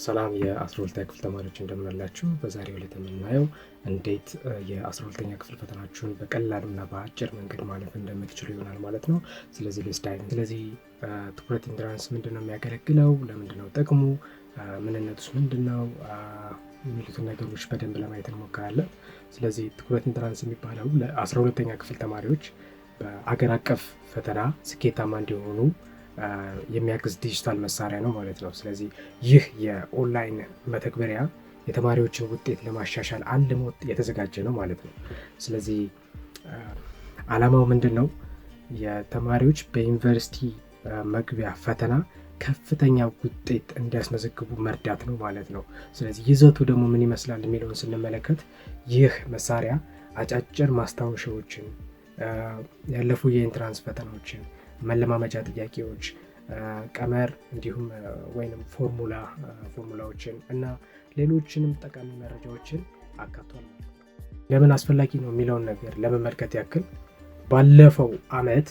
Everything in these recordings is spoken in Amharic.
ሰላም የ12ኛ ክፍል ተማሪዎች እንደምን አላችሁ? በዛሬው ዕለት የምናየው እንዴት የ12ኛ ክፍል ፈተናችሁን በቀላሉና በአጭር መንገድ ማለፍ እንደምትችሉ ይሆናል ማለት ነው። ስለዚህ ትኩረት ኢንትራንስ ምንድነው የሚያገለግለው፣ ለምንድነው ጥቅሙ፣ ምንነቱስ ምንድነው የሚሉትን ነገሮች በደንብ ለማየት እንሞክራለን። ስለዚህ ትኩረት ኢንትራንስ የሚባለው ለ12ኛ ክፍል ተማሪዎች በአገር አቀፍ ፈተና ስኬታማ እንዲሆኑ የሚያግዝ ዲጂታል መሳሪያ ነው ማለት ነው። ስለዚህ ይህ የኦንላይን መተግበሪያ የተማሪዎችን ውጤት ለማሻሻል አልሞ የተዘጋጀ ነው ማለት ነው። ስለዚህ ዓላማው ምንድን ነው? የተማሪዎች በዩኒቨርሲቲ መግቢያ ፈተና ከፍተኛ ውጤት እንዲያስመዘግቡ መርዳት ነው ማለት ነው። ስለዚህ ይዘቱ ደግሞ ምን ይመስላል የሚለውን ስንመለከት ይህ መሳሪያ አጫጭር ማስታወሻዎችን፣ ያለፉ የኢንትራንስ ፈተናዎችን፣ መለማመጃ ጥያቄዎች፣ ቀመር እንዲሁም ወይንም ፎርሙላዎችን እና ሌሎችንም ጠቃሚ መረጃዎችን አካቷል። ለምን አስፈላጊ ነው የሚለውን ነገር ለመመልከት ያክል ባለፈው ዓመት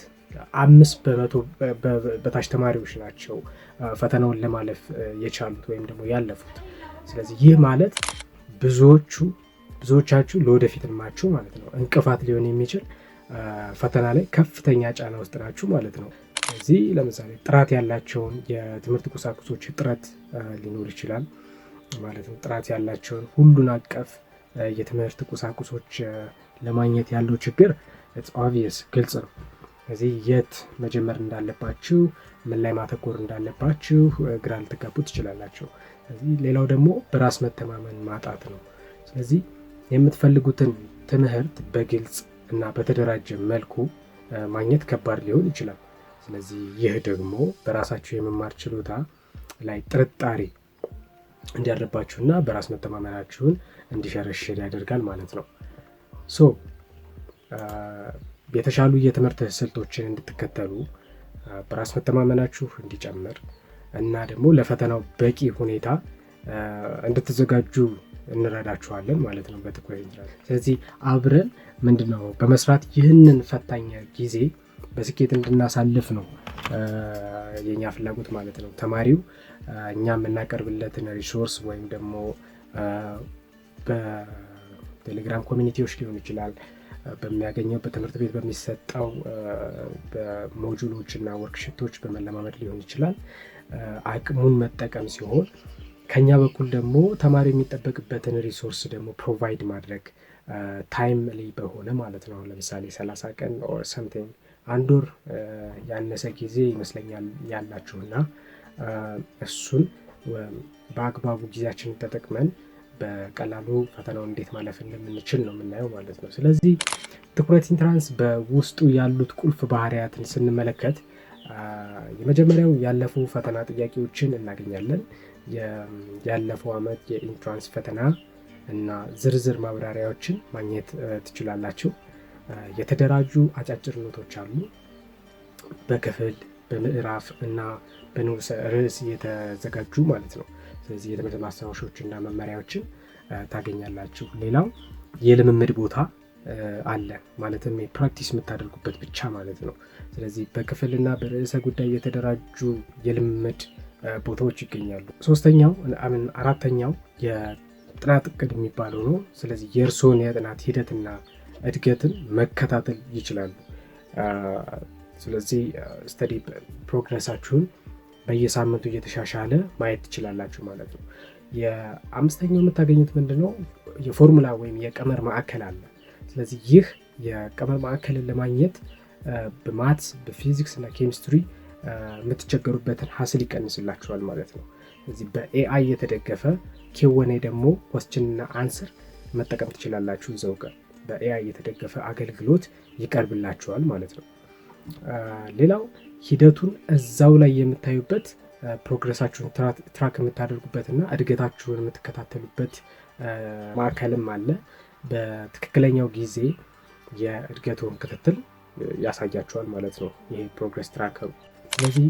5% በታች ተማሪዎች ናቸው ፈተናውን ለማለፍ የቻሉት ወይም ደግሞ ያለፉት። ስለዚህ ይህ ማለት ብዙዎቻችሁ ለወደፊት ልማችሁ ማለት ነው እንቅፋት ሊሆን የሚችል ፈተና ላይ ከፍተኛ ጫና ውስጥ ናችሁ ማለት ነው። ስለዚህ ለምሳሌ ጥራት ያላቸውን የትምህርት ቁሳቁሶች እጥረት ሊኖር ይችላል ማለት ነው። ጥራት ያላቸውን ሁሉን አቀፍ የትምህርት ቁሳቁሶች ለማግኘት ያለው ችግር ኦብቪየስ ግልጽ ነው። ስለዚህ የት መጀመር እንዳለባችሁ፣ ምን ላይ ማተኮር እንዳለባችሁ ግራ ልትጋቡ ትችላላችሁ። ስለዚህ ሌላው ደግሞ በራስ መተማመን ማጣት ነው። ስለዚህ የምትፈልጉትን ትምህርት በግልጽ እና በተደራጀ መልኩ ማግኘት ከባድ ሊሆን ይችላል። ስለዚህ ይህ ደግሞ በራሳችሁ የመማር ችሎታ ላይ ጥርጣሬ እንዲያድርባችሁና በራስ መተማመናችሁን እንዲሸረሽር ያደርጋል ማለት ነው። የተሻሉ የትምህርት ስልቶችን እንድትከተሉ፣ በራስ መተማመናችሁ እንዲጨምር እና ደግሞ ለፈተናው በቂ ሁኔታ እንድትዘጋጁ እንረዳችኋለን ማለት ነው በትኩረት ኢንትራንስ። ስለዚህ አብረን ምንድነው በመስራት ይህንን ፈታኝ ጊዜ በስኬት እንድናሳልፍ ነው የኛ ፍላጎት ማለት ነው። ተማሪው እኛ የምናቀርብለትን ሪሶርስ ወይም ደግሞ በቴሌግራም ኮሚኒቲዎች ሊሆን ይችላል፣ በሚያገኘው በትምህርት ቤት በሚሰጠው በሞጁሎች እና ወርክሽቶች በመለማመድ ሊሆን ይችላል፣ አቅሙን መጠቀም ሲሆን ከኛ በኩል ደግሞ ተማሪ የሚጠበቅበትን ሪሶርስ ደግሞ ፕሮቫይድ ማድረግ ታይምሊ በሆነ ማለት ነው። ለምሳሌ 30 ቀን ኦር ሰምቲንግ አንድ ወር ያነሰ ጊዜ ይመስለኛል ያላችሁና እሱን በአግባቡ ጊዜያችንን ተጠቅመን በቀላሉ ፈተናውን እንዴት ማለፍ እንደምንችል ነው የምናየው ማለት ነው። ስለዚህ ትኩረት ኢንትራንስ በውስጡ ያሉት ቁልፍ ባህሪያትን ስንመለከት የመጀመሪያው ያለፉ ፈተና ጥያቄዎችን እናገኛለን። ያለፈው ዓመት የኢንትራንስ ፈተና እና ዝርዝር ማብራሪያዎችን ማግኘት ትችላላችሁ። የተደራጁ አጫጭር ኖቶች አሉ፣ በክፍል በምዕራፍ እና በንዑስ ርዕስ የተዘጋጁ ማለት ነው። ስለዚህ የትምህርት ማስታወሻዎች እና መመሪያዎችን ታገኛላችሁ። ሌላው የልምምድ ቦታ አለ፣ ማለትም የፕራክቲስ የምታደርጉበት ብቻ ማለት ነው። ስለዚህ በክፍልና በርዕሰ ጉዳይ የተደራጁ የልምምድ ቦታዎች ይገኛሉ። አራተኛው የጥናት እቅድ የሚባለው ነው። ስለዚህ የእርስዎን የጥናት ሂደትና እድገትን መከታተል ይችላሉ። ስለዚህ ስተዲ ፕሮግረሳችሁን በየሳምንቱ እየተሻሻለ ማየት ትችላላችሁ ማለት ነው። የአምስተኛው የምታገኙት ምንድነው? የፎርሙላ ወይም የቀመር ማዕከል አለ። ስለዚህ ይህ የቀመር ማዕከልን ለማግኘት በማትስ በፊዚክስ እና ኬሚስትሪ የምትቸገሩበትን ሀስል ይቀንስላችኋል ማለት ነው። ስለዚህ በኤአይ የተደገፈ ኪወኔ ደግሞ ኮስችን እና አንስር መጠቀም ትችላላችሁ። እዛው ጋር በኤአይ የተደገፈ አገልግሎት ይቀርብላችኋል ማለት ነው። ሌላው ሂደቱን እዛው ላይ የምታዩበት ፕሮግረሳችሁን ትራክ የምታደርጉበት እና እድገታችሁን የምትከታተሉበት ማዕከልም አለ። በትክክለኛው ጊዜ የእድገቱን ክትትል ያሳያችኋል ማለት ነው ይሄ ፕሮግረስ ትራከሩ። ስለዚህ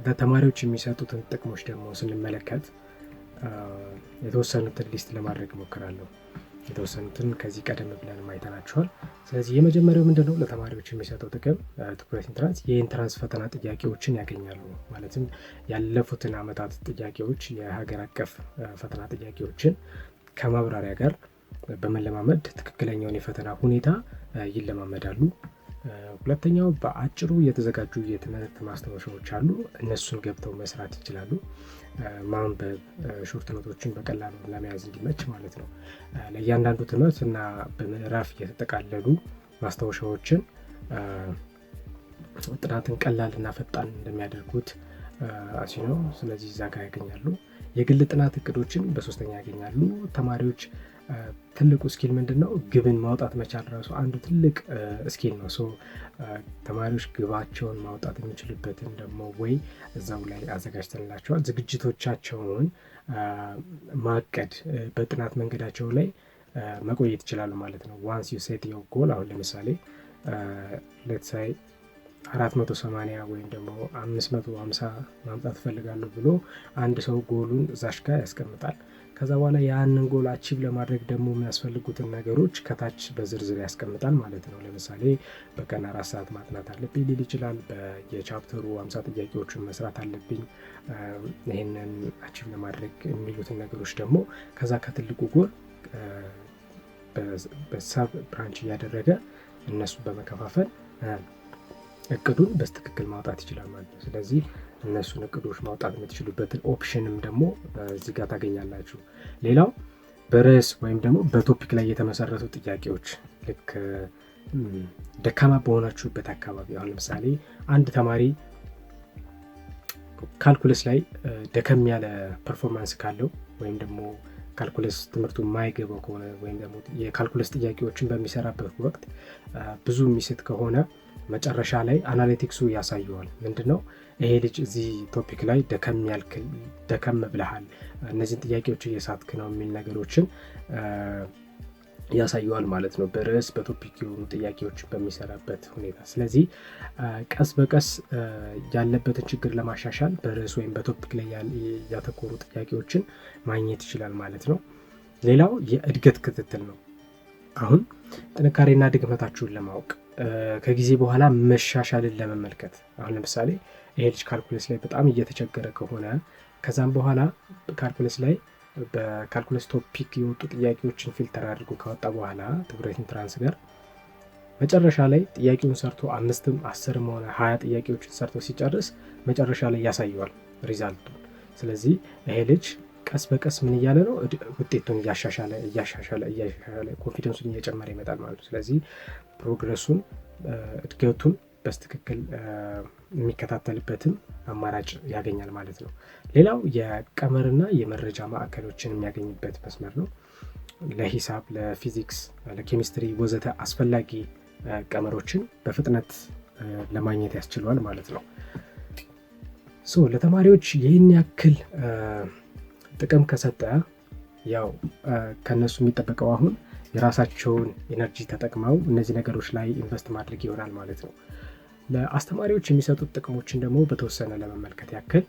ለተማሪዎች የሚሰጡትን ጥቅሞች ደግሞ ስንመለከት የተወሰኑትን ሊስት ለማድረግ እሞክራለሁ። የተወሰኑትን ከዚህ ቀደም ብለን አይተናቸዋል። ስለዚህ የመጀመሪያው ምንድነው ለተማሪዎች የሚሰጠው ጥቅም ትኩረት ኢንትራንስ የኢንትራንስ ፈተና ጥያቄዎችን ያገኛሉ። ማለትም ያለፉትን ዓመታት ጥያቄዎች የሀገር አቀፍ ፈተና ጥያቄዎችን ከማብራሪያ ጋር በመለማመድ ትክክለኛውን የፈተና ሁኔታ ይለማመዳሉ። ሁለተኛው በአጭሩ የተዘጋጁ የትምህርት ማስታወሻዎች አሉ። እነሱን ገብተው መስራት ይችላሉ። ማንበብ ሾርት ኖቶችን በቀላሉ ለመያዝ እንዲመች ማለት ነው። ለእያንዳንዱ ትምህርት እና በምዕራፍ የተጠቃለሉ ማስታወሻዎችን ጥናትን ቀላል እና ፈጣን እንደሚያደርጉት ነው። ስለዚህ እዛ ጋር ያገኛሉ። የግል ጥናት እቅዶችን በሶስተኛ ያገኛሉ። ተማሪዎች ትልቁ ስኪል ምንድነው? ግብን ማውጣት መቻል ራሱ አንዱ ትልቅ ስኪል ነው። ተማሪዎች ግባቸውን ማውጣት የሚችሉበትን ደግሞ ወይ እዛው ላይ አዘጋጅተንላቸዋል። ዝግጅቶቻቸውን ማቀድ በጥናት መንገዳቸው ላይ መቆየት ይችላሉ ማለት ነው። ዋንስ ዩ ሴት ዮር ጎል አሁን ለምሳሌ ሌትስ ሴይ 480 ወይም ደግሞ 550 ማምጣት እፈልጋለሁ ብሎ አንድ ሰው ጎሉን እዛሽ ጋር ያስቀምጣል። ከዛ በኋላ ያንን ጎል አቺቭ ለማድረግ ደግሞ የሚያስፈልጉትን ነገሮች ከታች በዝርዝር ያስቀምጣል ማለት ነው። ለምሳሌ በቀን 4 ሰዓት ማጥናት አለብኝ ሊል ይችላል። በየቻፕተሩ 50 ጥያቄዎችን መስራት አለብኝ። ይህንን አቺቭ ለማድረግ የሚሉትን ነገሮች ደግሞ ከዛ ከትልቁ ጎል በሳብ ብራንች እያደረገ እነሱ በመከፋፈል እቅዱን በስትክክል ማውጣት ይችላል ማለት ነው። ስለዚህ እነሱን እቅዶች ማውጣት የምትችሉበትን ኦፕሽንም ደግሞ እዚህ ጋር ታገኛላችሁ። ሌላው በርዕስ ወይም ደግሞ በቶፒክ ላይ የተመሰረቱ ጥያቄዎች ልክ ደካማ በሆናችሁበት አካባቢ አሁን ለምሳሌ አንድ ተማሪ ካልኩለስ ላይ ደከም ያለ ፐርፎርማንስ ካለው ወይም ደግሞ ካልኩለስ ትምህርቱ የማይገባው ከሆነ ወይም ደግሞ የካልኩለስ ጥያቄዎችን በሚሰራበት ወቅት ብዙ የሚስት ከሆነ መጨረሻ ላይ አናሊቲክሱ ያሳየዋል። ምንድነው ይሄ ልጅ እዚህ ቶፒክ ላይ ደከም ብለሃል፣ እነዚህን ጥያቄዎች እየሳትክ ነው የሚል ነገሮችን ያሳየዋል ማለት ነው፣ በርዕስ በቶፒክ የሆኑ ጥያቄዎችን በሚሰራበት ሁኔታ። ስለዚህ ቀስ በቀስ ያለበትን ችግር ለማሻሻል በርዕስ ወይም በቶፒክ ላይ ያተኮሩ ጥያቄዎችን ማግኘት ይችላል ማለት ነው። ሌላው የእድገት ክትትል ነው። አሁን ጥንካሬና ድክመታችሁን ለማወቅ ከጊዜ በኋላ መሻሻልን ለመመልከት አሁን ለምሳሌ ይሄ ልጅ ካልኩለስ ላይ በጣም እየተቸገረ ከሆነ ከዛም በኋላ ካልኩለስ ላይ በካልኩለስ ቶፒክ የወጡ ጥያቄዎችን ፊልተር አድርጎ ካወጣ በኋላ ትኩረት ኢንትራንስ ጋር መጨረሻ ላይ ጥያቄውን ሰርቶ 5ም 10ም ሆነ 20 ጥያቄዎችን ሰርቶ ሲጨርስ መጨረሻ ላይ ያሳየዋል ሪዛልቱን። ስለዚህ ይሄ ልጅ ቀስ በቀስ ምን እያለ ነው? ውጤቱን እያሻሻለ ኮንፊደንሱን እየጨመረ ይመጣል ማለት ነው። ስለዚህ ፕሮግረሱን እድገቱን በስትክክል የሚከታተልበትን አማራጭ ያገኛል ማለት ነው። ሌላው የቀመርና የመረጃ ማዕከሎችን የሚያገኝበት መስመር ነው። ለሂሳብ፣ ለፊዚክስ፣ ለኬሚስትሪ ወዘተ አስፈላጊ ቀመሮችን በፍጥነት ለማግኘት ያስችሏል ማለት ነው። ለተማሪዎች ይህን ያክል ጥቅም ከሰጠ ያው ከነሱ የሚጠበቀው አሁን የራሳቸውን ኤነርጂ ተጠቅመው እነዚህ ነገሮች ላይ ኢንቨስት ማድረግ ይሆናል ማለት ነው። ለአስተማሪዎች የሚሰጡት ጥቅሞችን ደግሞ በተወሰነ ለመመልከት ያክል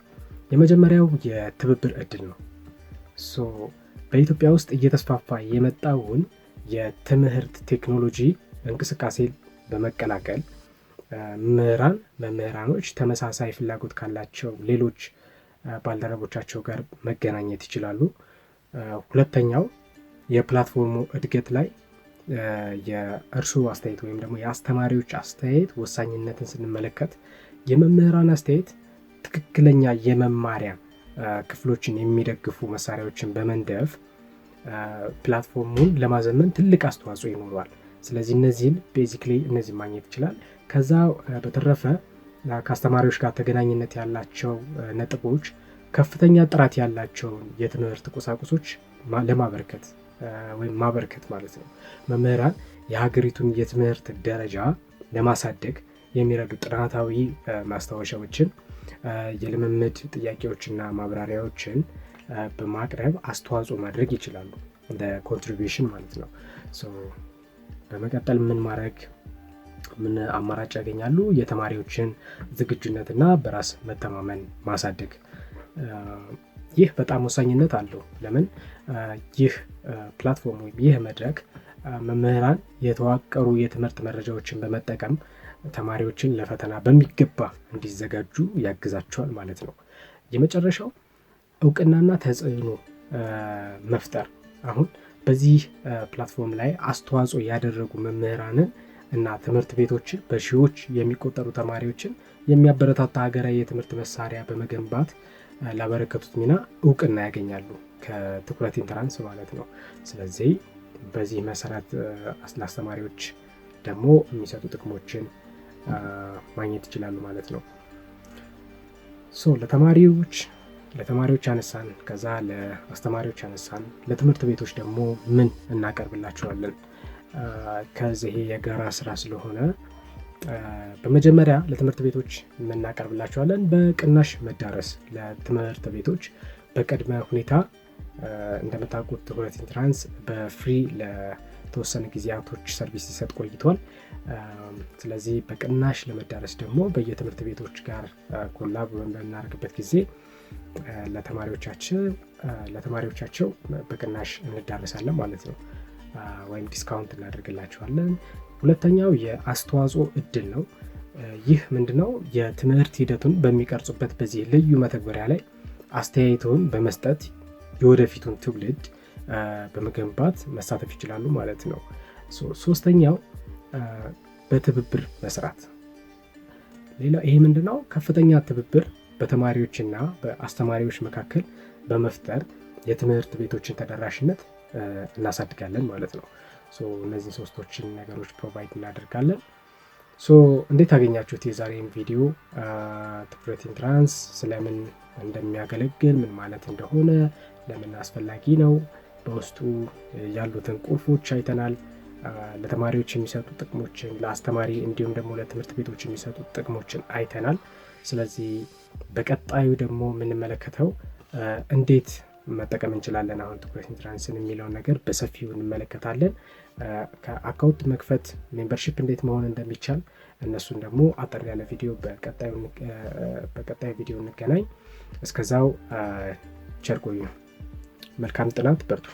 የመጀመሪያው የትብብር እድል ነው። በኢትዮጵያ ውስጥ እየተስፋፋ የመጣውን የትምህርት ቴክኖሎጂ እንቅስቃሴ በመቀላቀል መምህራኖች ተመሳሳይ ፍላጎት ካላቸው ሌሎች ባልደረቦቻቸው ጋር መገናኘት ይችላሉ። ሁለተኛው የፕላትፎርሙ እድገት ላይ የእርሱ አስተያየት ወይም ደግሞ የአስተማሪዎች አስተያየት ወሳኝነትን ስንመለከት የመምህራን አስተያየት ትክክለኛ የመማሪያ ክፍሎችን የሚደግፉ መሳሪያዎችን በመንደፍ ፕላትፎርሙን ለማዘመን ትልቅ አስተዋጽኦ ይኖረዋል። ስለዚህ እነዚህን ቤዚክሊ እነዚህ ማግኘት ይችላል። ከዛ በተረፈ ከአስተማሪዎች ጋር ተገናኝነት ያላቸው ነጥቦች ከፍተኛ ጥራት ያላቸውን የትምህርት ቁሳቁሶች ለማበርከት ወይም ማበርከት ማለት ነው። መምህራን የሀገሪቱን የትምህርት ደረጃ ለማሳደግ የሚረዱ ጥናታዊ ማስታወሻዎችን፣ የልምምድ ጥያቄዎችና ማብራሪያዎችን በማቅረብ አስተዋጽኦ ማድረግ ይችላሉ፣ እንደ ኮንትሪቢዩሽን ማለት ነው። በመቀጠል ምን አማራጭ ያገኛሉ? የተማሪዎችን ዝግጁነትና በራስ መተማመን ማሳደግ። ይህ በጣም ወሳኝነት አለው። ለምን ይህ ፕላትፎርም ወይም ይህ መድረክ መምህራን የተዋቀሩ የትምህርት መረጃዎችን በመጠቀም ተማሪዎችን ለፈተና በሚገባ እንዲዘጋጁ ያግዛቸዋል ማለት ነው። የመጨረሻው እውቅናና ተጽዕኖ መፍጠር። አሁን በዚህ ፕላትፎርም ላይ አስተዋጽኦ ያደረጉ መምህራንን እና ትምህርት ቤቶችን በሺዎች የሚቆጠሩ ተማሪዎችን የሚያበረታታ ሀገራዊ የትምህርት መሳሪያ በመገንባት ላበረከቱት ሚና እውቅና ያገኛሉ ከትኩረት ኢንትራንስ ማለት ነው። ስለዚህ በዚህ መሰረት ለአስተማሪዎች ደግሞ የሚሰጡ ጥቅሞችን ማግኘት ይችላሉ ማለት ነው። ለተማሪዎች አነሳን፣ ከዛ ለአስተማሪዎች አነሳን። ለትምህርት ቤቶች ደግሞ ምን እናቀርብላቸዋለን? ከዚህ የጋራ ስራ ስለሆነ በመጀመሪያ ለትምህርት ቤቶች እናቀርብላቸዋለን በቅናሽ መዳረስ። ለትምህርት ቤቶች በቅድመ ሁኔታ እንደምታውቁት ትኩረት ኢንትራንስ በፍሪ ለተወሰነ ጊዜያቶች ሰርቪስ ሲሰጥ ቆይቷል። ስለዚህ በቅናሽ ለመዳረስ ደግሞ በየትምህርት ቤቶች ጋር ኮላብ በምናደርግበት ጊዜ ለተማሪዎቻቸው በቅናሽ እንዳረሳለን ማለት ነው፣ ወይም ዲስካውንት እናደርግላቸዋለን። ሁለተኛው የአስተዋጽኦ እድል ነው። ይህ ምንድነው? የትምህርት ሂደቱን በሚቀርጹበት በዚህ ልዩ መተግበሪያ ላይ አስተያየቶን በመስጠት የወደፊቱን ትውልድ በመገንባት መሳተፍ ይችላሉ ማለት ነው። ሶስተኛው በትብብር መስራት። ሌላው ይሄ ምንድነው? ከፍተኛ ትብብር በተማሪዎችና በአስተማሪዎች መካከል በመፍጠር የትምህርት ቤቶችን ተደራሽነት እናሳድጋለን ማለት ነው። እነዚህ ሶስቶችን ነገሮች ፕሮቫይድ እናደርጋለን። እንዴት አገኛችሁት የዛሬን ቪዲዮ? ትኩረት ኢንትራንስ ስለምን እንደሚያገለግል፣ ምን ማለት እንደሆነ፣ ለምን አስፈላጊ ነው፣ በውስጡ ያሉትን ቁልፎች አይተናል። ለተማሪዎች የሚሰጡ ጥቅሞችን፣ ለአስተማሪ እንዲሁም ደግሞ ለትምህርት ቤቶች የሚሰጡ ጥቅሞችን አይተናል። ስለዚህ በቀጣዩ ደግሞ የምንመለከተው እንዴት መጠቀም እንችላለን አሁን ትኩረት ኢንትራንስን የሚለውን ነገር በሰፊው እንመለከታለን። ከአካውንት መክፈት፣ ሜምበርሺፕ እንዴት መሆን እንደሚቻል እነሱን ደግሞ አጠር ያለ ቪዲዮ በቀጣዩ ቪዲዮ እንገናኝ። እስከዛው ቸር ቆዩ። መልካም ጥናት፣ በርቱ።